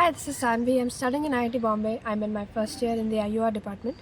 Hi, this is Sanvi. I'm studying in IIT Bombay. I'm in my first year in the IUR department.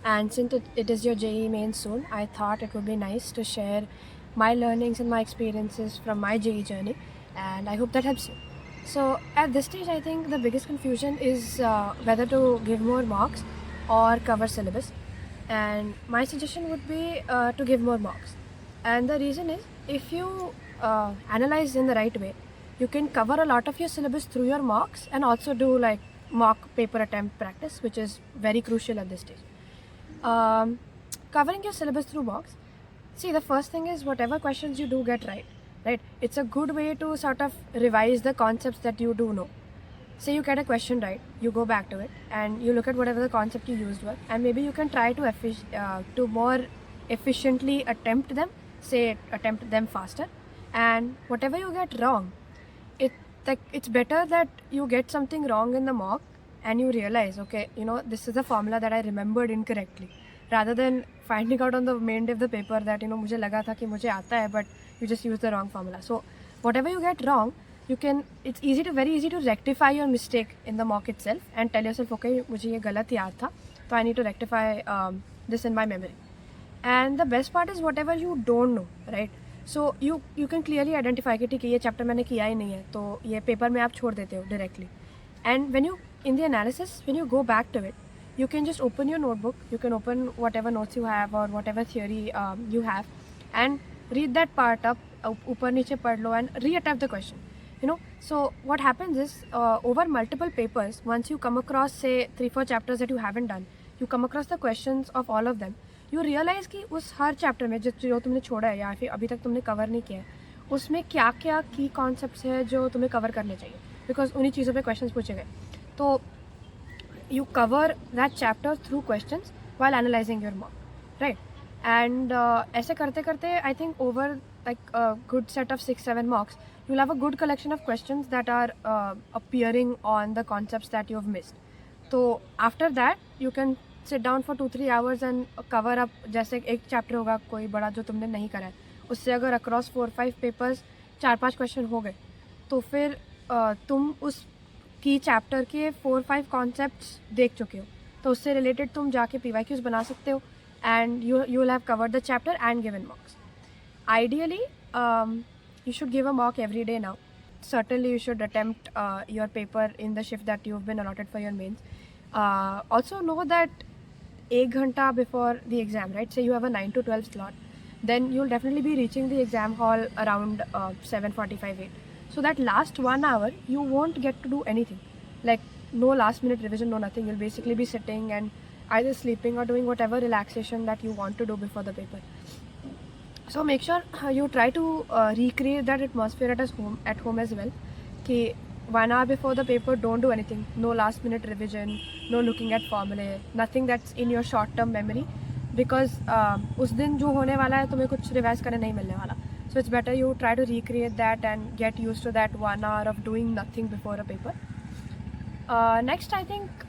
And since it is your JEE main soon, I thought it would be nice to share my learnings and my experiences from my JEE journey. And I hope that helps you. So, at this stage, I think the biggest confusion is whether to give more marks or cover syllabus. And my suggestion would be to give more marks. And the reason is if you analyze in the right way, you can cover a lot of your syllabus through your mocks and also do like mock paper attempt practice, which is very crucial at this stage. Um, Covering your syllabus through mocks, see, the first thing is whatever questions you do get right, right? It's a good way to sort of revise the concepts that you do know. Say you get a question right, you go back to it and you look at whatever the concept you used were, and maybe you can try to more efficiently attempt them, say attempt them faster, and whatever you get wrong, it it's better that you get something wrong in the mock and you realize, okay, this is a formula that I remembered incorrectly, rather than finding out on the main day of the paper that मुझे लगा था कि मुझे आता है, but you just use the wrong formula. So whatever you get wrong, it's very easy to rectify your mistake in the mock itself and tell yourself, okay, मुझे ये गलत याद था, so I need to rectify this in my memory. And the best part is whatever you don't know, right? So you can clearly identify कि ठीक है ये chapter मैंने किया ही नहीं है, तो ये paper में आप छोड़ देते हो directly. And in the analysis, when you go back to it, you can just open your notebook, you can open whatever notes you have or whatever theory you have, and read that part up, ऊपर नीचे पढ़ लो and re-attempt the question. So what happens is over multiple papers, once you come across say 3-4 chapters that you haven't done, you come across the questions of all of them, you realize कि उस हर chapter में जो तुमने छोड़ा है या फिर अभी तक तुमने कवर नहीं किया है, उसमें क्या क्या की कॉन्सेप्ट्स है जो तुम्हें कवर करने चाहिए, बिकॉज उन्हीं चीज़ों पे क्वेश्चंस पूछे गए. तो you cover that chapter through questions while analyzing your mock, right? And ऐसे करते करते I think over like a good set of 6-7 mocks, you'll have a good collection of questions that are appearing on the concepts that you've missed. So after that you can sit down for 2-3 hours and cover up. जैसे एक chapter होगा कोई बड़ा जो तुमने नहीं करा है, उससे अगर across 4-5 papers 4-5 क्वेश्चन हो गए, तो फिर तुम उस की चैप्टर के 4-5 कॉन्सेप्ट्स देख चुके हो, तो उससे रिलेटेड तुम जाके PYQs बना सकते हो and you will have covered the chapter and given marks. Ideally, you should give a mock every day now. Certainly, you should attempt your paper in the shift that you've been allotted for your mains. Also know that 1 घंटा before the exam, right? Say you have a 9 to 12 slot, then you'll definitely be reaching the exam hall around 7:45, 8. So that last 1 hour, you won't get to do anything. Like no last minute revision, no nothing. You'll basically be sitting and either sleeping or doing whatever relaxation that you want to do before the paper. So make sure you try to recreate that atmosphere at home as well. कि 1 hour before the paper, don't do anything. No last minute revision, no looking at formulae, nothing that's in your short term memory, because उस दिन जो होने वाला है तुम्हें कुछ revise करने नहीं मिलने वाला. So it's better you try to recreate that and get used to that 1 hour of doing nothing before a paper. Next, I think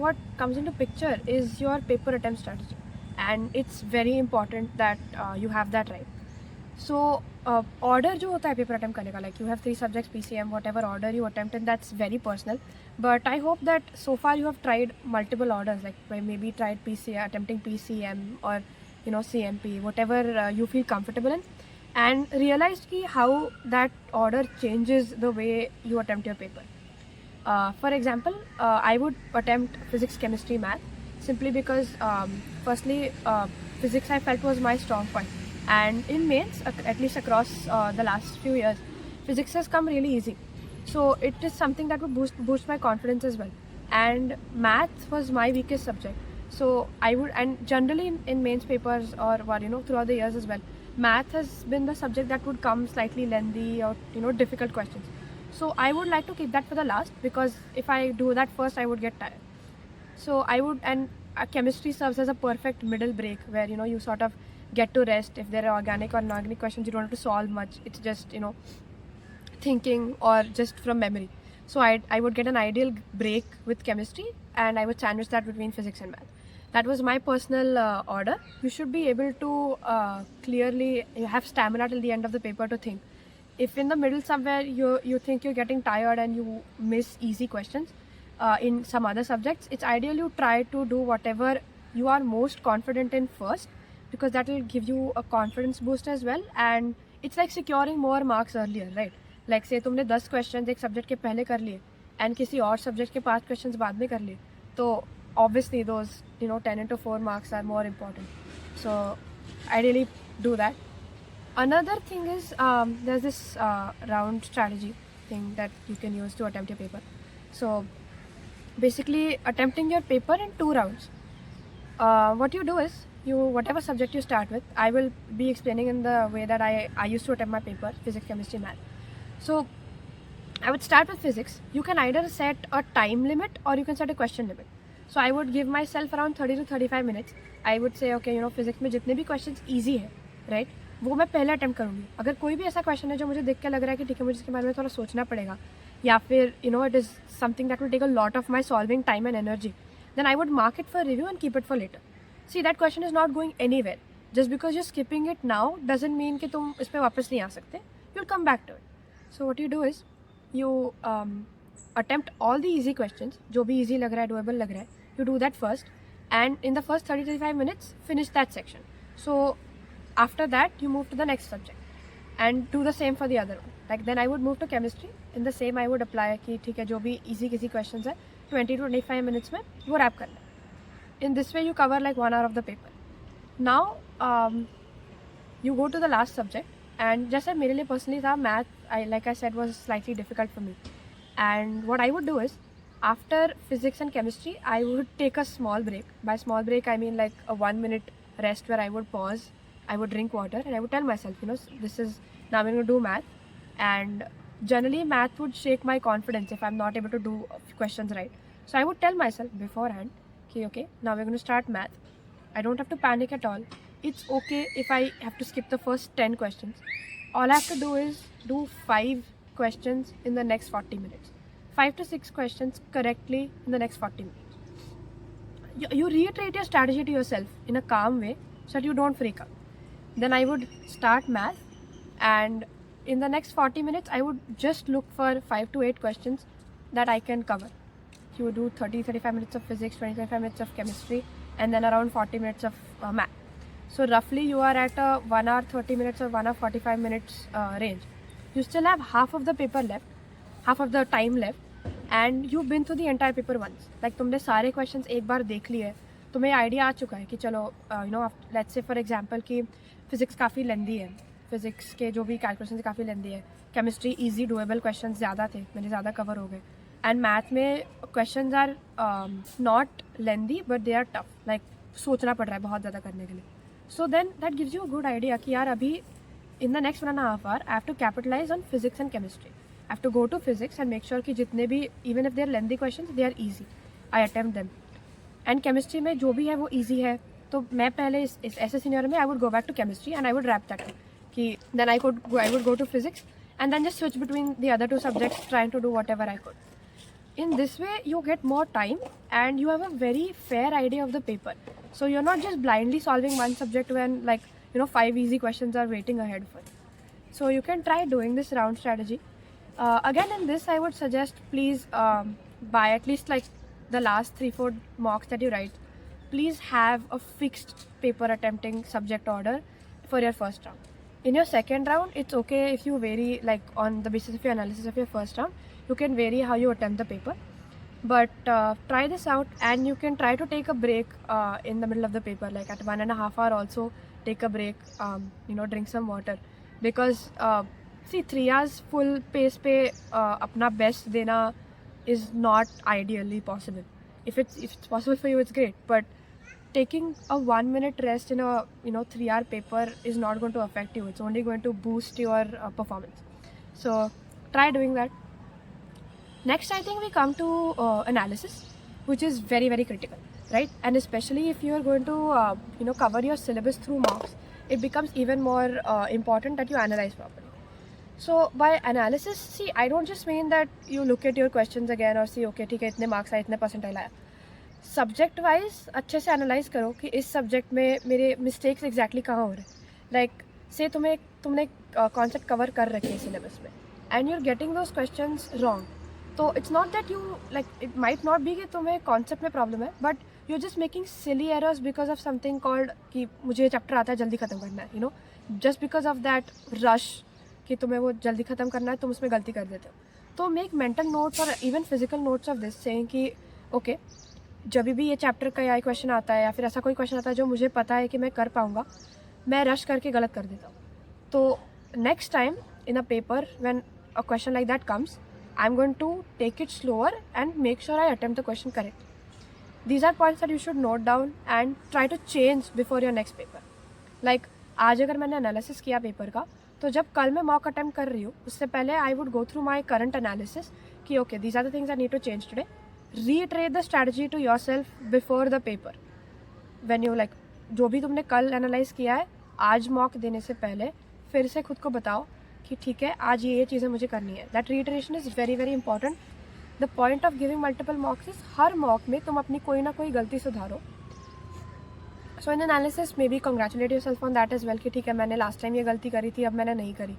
what comes into picture is your paper attempt strategy, and it's very important that you have that right. So order जो होता है paper attempt करने का, like you have 3 subjects PCM, whatever order you attempt in, that's very personal. But I hope that so far you have tried multiple orders, like maybe tried attempting PCM or CMP, whatever you feel comfortable in, and realized how that order changes the way you attempt your paper. For example, I would attempt physics, chemistry, math, simply because firstly physics I felt was my strong point, and in mains, at least across the last few years, physics has come really easy, so it is something that would boost my confidence as well. And math was my weakest subject, so I would, and generally in mains papers or throughout the years as well, math has been the subject that would come slightly lengthy or difficult questions. So I would like to keep that for the last, because if I do that first, I would get tired. So I would, and chemistry serves as a perfect middle break where you sort of get to rest. If there are organic or inorganic questions, you don't have to solve much. It's just thinking or just from memory. So I would get an ideal break with chemistry, and I would sandwich that between physics and math. That was my personal order. You should be able to clearly have stamina till the end of the paper to think. If in the middle somewhere you think you're getting tired and you miss easy questions, in some other subjects, it's ideal you try to do whatever you are most confident in first, because that will give you a confidence boost as well, and it's like securing more marks earlier, right? Like say तुमने 10 questions एक subject के पहले कर लिए and किसी और subject के 5 questions बाद में कर लिए, तो obviously those 10 into 4 marks are more important. So ideally do that. Another thing is there's this round strategy thing that you can use to attempt your paper. So basically attempting your paper in 2 rounds. What you do is, whatever subject you start with, I will be explaining in the way that I used to attempt my paper, physics, chemistry, math. So I would start with physics. You can either set a time limit or you can set a question limit. So I would give myself around 30 to 35 minutes. I would say okay, physics में जितने भी questions easy है, right, वो मैं पहले attempt करूँगी. अगर कोई भी ऐसा क्वेश्चन है जो मुझे देख के लग रहा है कि ठीक है मुझे इसके बारे में थोड़ा सोचना पड़ेगा, या फिर it is something that will take a lot of my solving time and energy, then I would mark it for review and keep it for later. See, that question is not going anywhere. Just because you're skipping it now doesn't mean कि तुम इस पे वापस नहीं आ सकते. You'll come back to it. So what you do is, you attempt all the easy questions, जो भी easy लग रहा है, doable लग रहा है. You do that first, and in the first 30-35 minutes, finish that section. So after that, you move to the next subject and do the same for the other one. Like then I would move to chemistry. In the same I would apply कि ठीक है जो भी easy किसी questions है 20-25 minutes में वो wrap करना है. In this way you cover like 1 hour of the paper. Now you go to the last subject, and जैसे मेरे लिए personally था math, like I said, was slightly difficult for me. And what I would do is, after physics and chemistry, I would take a small break. By small break I mean like a 1 minute rest where I would pause, I would drink water, and I would tell myself, this is, now I'm going to do math. And generally math would shake my confidence if I'm not able to do questions right. So I would tell myself beforehand, okay, now we're going to start math. I don't have to panic at all. It's okay if I have to skip the first 10 questions. All I have to do is do 5 questions in the next 40 minutes. 5 to 6 questions correctly in the next 40 minutes. You reiterate your strategy to yourself in a calm way so that you don't freak out. Then I would start math, and in the next 40 minutes I would just look for 5 to 8 questions that I can cover. You would do 30-35 minutes of physics, 20-25 minutes of chemistry, and then around 40 minutes of math. So roughly you are at a 1 hour 30 minutes or 1 hour 45 minutes range. You still have half of the paper left, half of the time left, and you've been through the entire paper once. Like तुमने सारे questions एक बार देख लिए, तुम्हें idea आ चुका है कि चलो let's say for example कि physics काफ़ी लेंदी है, physics के जो भी calculations काफ़ी लेंदी है, chemistry easy doable questions ज़्यादा थे, मेरे ज़्यादा cover हो गए, and math में questions are not lengthy but they are tough, like सोचना पड़ रहा है बहुत ज़्यादा करने के लिए. So then that gives you a good idea कि यार अभी in the next 1.5 hours I have to capitalize on physics and chemistry. I have to go to physics and make sure कि जितने भी, even if they are lengthy questions, they are easy. I attempt them. And chemistry में जो भी है वो easy है, तो मैं पहले इस ऐसे scenario में I would go back to chemistry and I would wrap that up. कि then I would go to physics and then just switch between the other 2 subjects, trying to do whatever I could. In this way you get more time and you have a very fair idea of the paper. So you're not just blindly solving one subject when 5 easy questions are waiting ahead for you. So you can try doing this round strategy. Again, in this I would suggest, please by at least like the last 3-4 mocks that you write, please have a fixed paper attempting subject order for your first round. In your second round, it's okay if you vary, like on the basis of your analysis of your first round, you can vary how you attempt the paper. But try this out, and you can try to take a break in the middle of the paper, like at 1.5 hour also take a break, drink some water, because see 3 hours full pace पे अपना best देना is not ideally possible. If it's possible for you, it's great, but taking a 1 minute rest in a 3 hour paper is not going to affect you. It's only going to boost your performance. So try doing that. Next, I think we come to analysis, which is very, very critical, right? And especially if you are going to cover your syllabus through mocks, it becomes even more important that you analyze properly. So by analysis, see, I don't just mean that you look at your questions again और see, okay, ठीक है, इतने marks आए, इतने percentile आया. Subject wise अच्छे से analyze करो कि इस subject में मेरे mistakes exactly कहाँ हो रहे हैं. Like say तुमने concept cover कर रखे हैं syllabus में, and you're getting those questions wrong. तो it's not that you like it might not be कि तुम्हें कॉन्सेप्ट में प्रॉब्लम है, but you are just making silly errors because of something called कि मुझे चैप्टर आता है जल्दी ख़त्म करना है, you know, just because of that rush कि तुम्हें वो जल्दी ख़त्म करना है, तुम उसमें गलती कर देते हो. तो मेक मेंटल नोट्स और even physical notes of this, saying कि ओके जब भी ये चैप्टर का या क्वेश्चन आता है या फिर ऐसा कोई क्वेश्चन आता है जो मुझे पता है कि मैं कर पाऊँगा, मैं रश करके गलत कर देता हूँ. तो next time in a paper when a question like that comes, I'm going to take it slower and make sure I attempt the question correct. These are points that you should note down and try to change before your next paper. Like आज अगर मैंने analysis किया paper का, तो जब कल मैं mock attempt कर रही हूँ उससे पहले I would go through my current analysis कि okay these are the things I need to change today. Reiterate the strategy to yourself before the paper. When you like जो भी तुमने कल एनालाइज किया है, आज मॉक देने से पहले फिर से खुद को बताओ कि ठीक है आज ये चीज़ें मुझे करनी है. That reiteration is very very important. The point of giving multiple mocks is हर मॉक में तुम अपनी कोई ना कोई गलती सुधारो. So in analysis maybe congratulate yourself on that is well कि ठीक है मैंने लास्ट टाइम ये गलती करी थी, अब मैंने नहीं करी.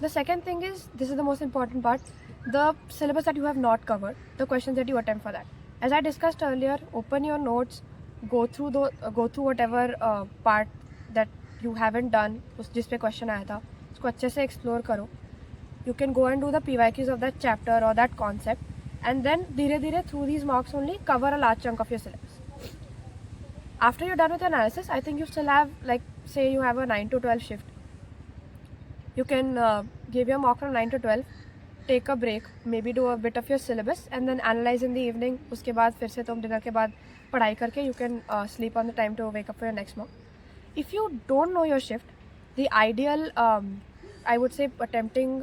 The second thing is, this is the most important part, the syllabus that you have not covered, the questions that you attempt for that. As I discussed earlier, open your notes, go through whatever part that you haven't done, उस जिस पे question आया था उसको अच्छे से explore करो. You can go and do the PYQs of that chapter or that concept, and then धीरे धीरे through these marks only cover a large chunk of your syllabus. After you're done with the analysis, I think you still have, like say you have a 9 to 12 shift. You can give your mock from 9 to 12, take a break, maybe do a bit of your syllabus and then analyze in the evening. उसके बाद फिर से तुम dinner के बाद पढ़ाई करके you can sleep on the time to wake up for your next mock. If you don't know your shift, the ideal I would say attempting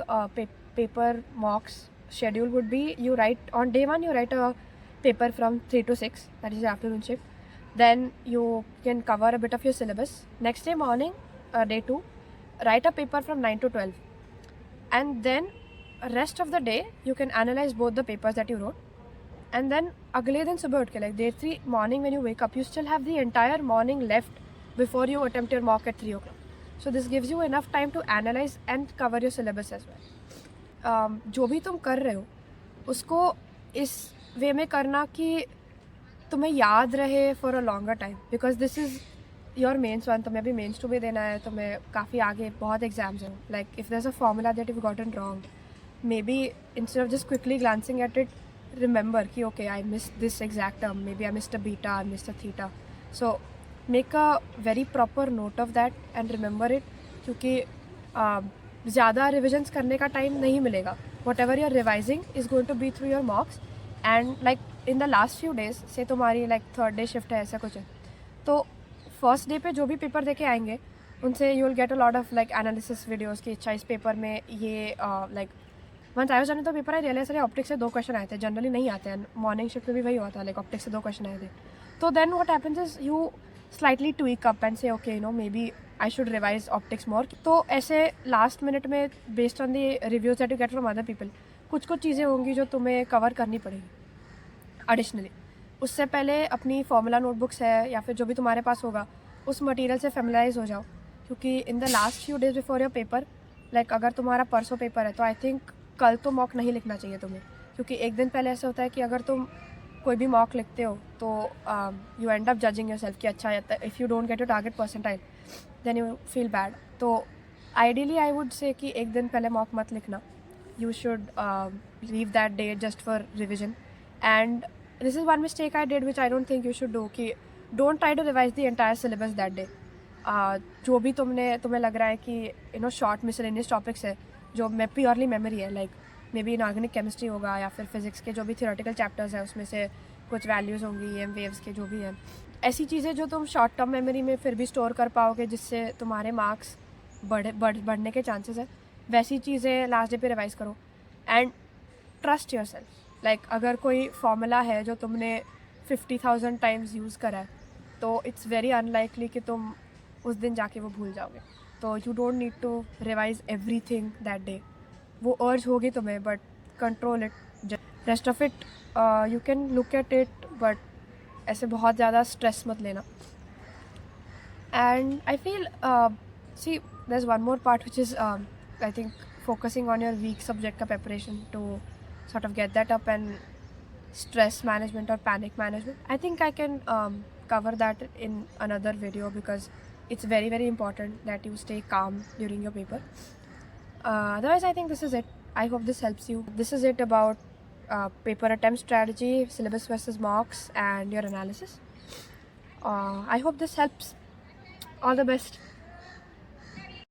paper mocks schedule would be you write on day 1, you write a paper from 3 to 6, that is the afternoon shift. Then you can cover a bit of your syllabus. Next day morning, day 2, write a paper from 9 to 12, and then rest of the day you can analyze both the papers that you wrote. And then अगले दिन सुबह उठ के like day 3 morning when you wake up, you still have the entire morning left before you attempt your mock at 3 o'clock. So this gives you enough time to analyze and cover your syllabus as well. जो भी तुम कर रहे हो उसको इस वे में करना कि तुम्हें याद रहे for a longer time, because this is your mains one. तुम्हें अभी मेन्स 2 भी देना है, तुम्हें काफ़ी आगे बहुत एग्जाम्स हैं. Like if there is a formula that you gotten wrong, maybe instead of just quickly glancing at it, remember ki okay I missed this exact term, maybe I missed a beta, I missed a theta. So make a very proper note of that and remember it, क्योंकि ज़्यादा revisions करने का time नहीं मिलेगा. whatever you're revising is going to be through your mocks, and like in the last few days से तुम्हारी like third day shift है ऐसा कुछ है, तो फर्स्ट डे पे जो भी पेपर देके आएंगे उनसे you will get a lot of like analysis videos कि अच्छा इस पेपर में ये like once I was done तो पेपर आई रियलाइज अरे ऑप्टिक्स से 2 क्वेश्चन आए थे, जनरली नहीं आते हैं. मॉर्निंग शिफ्ट में भी वही हुआ था, लाइक ऑप्टिक्स से 2 क्वेश्चन आए थे. तो then what happens is you slightly tweak up and say okay you know maybe I should revise optics more. तो ऐसे लास्ट मिनट में based on the reviews that you get from other people कुछ चीज़ें होंगी जो तुम्हें cover करनी पड़ेगी एडिशनली. उससे पहले अपनी फॉर्मूला नोटबुक्स है या फिर जो भी तुम्हारे पास होगा उस मटीरियल से फेमिलाइज हो जाओ, क्योंकि in the last few days before your paper, like अगर तुम्हारा परसों पेपर है तो आई थिंक कल तो मॉक नहीं लिखना चाहिए तुम्हें, क्योंकि एक दिन पहले ऐसा होता है कि अगर तुम कोई भी मॉक लिखते हो तो you end up judging yourself कि अच्छा if you don't get your target percentile then you feel bad. तो आइडियली आई वुड से कि एक दिन पहले मॉक मत लिखना. You should leave that day just for revision. And this is one mistake I did which I don't think you should do कि don't try to revise the entire syllabus that day. जो भी तुम्हें लग रहा है कि you know short miscellaneous topics है जो प्योरली मेमोरी है, like may be inorganic chemistry होगा या फिर फिजिक्स के जो भी थियोरेटिकल चैप्टर्स हैं उसमें से कुछ वैल्यूज़ होंगी एम वेव्स के जो भी हैं, ऐसी चीज़ें जो तुम शॉर्ट टर्म मेमोरी में फिर भी स्टोर कर पाओगे जिससे तुम्हारे मार्क्स बढ़ने के चांसेस है, वैसी चीज़ें लास्ट डे पे रिवाइज़ करो. And trust your self. Like अगर कोई फॉर्मूला है जो तुमने 50,000 टाइम्स यूज़ करा है तो इट्स वेरी अनलाइकली कि तुम उस दिन जाके वो भूल जाओगे. तो you don't need to revise everything that day. वो अर्ज होगी तुम्हें but control it. Rest of it you can look at it but ऐसे बहुत ज़्यादा स्ट्रेस मत लेना. And I feel see there is one more part which is I think focusing on your weak subject का preparation to sort of get that up, and stress management or panic management. I think I can cover that in another video because it's very, very important that you stay calm during your paper. Otherwise, I think this is it. I hope this helps you. This is it about paper attempt strategy, syllabus versus mocks, and your analysis. I hope this helps. All the best.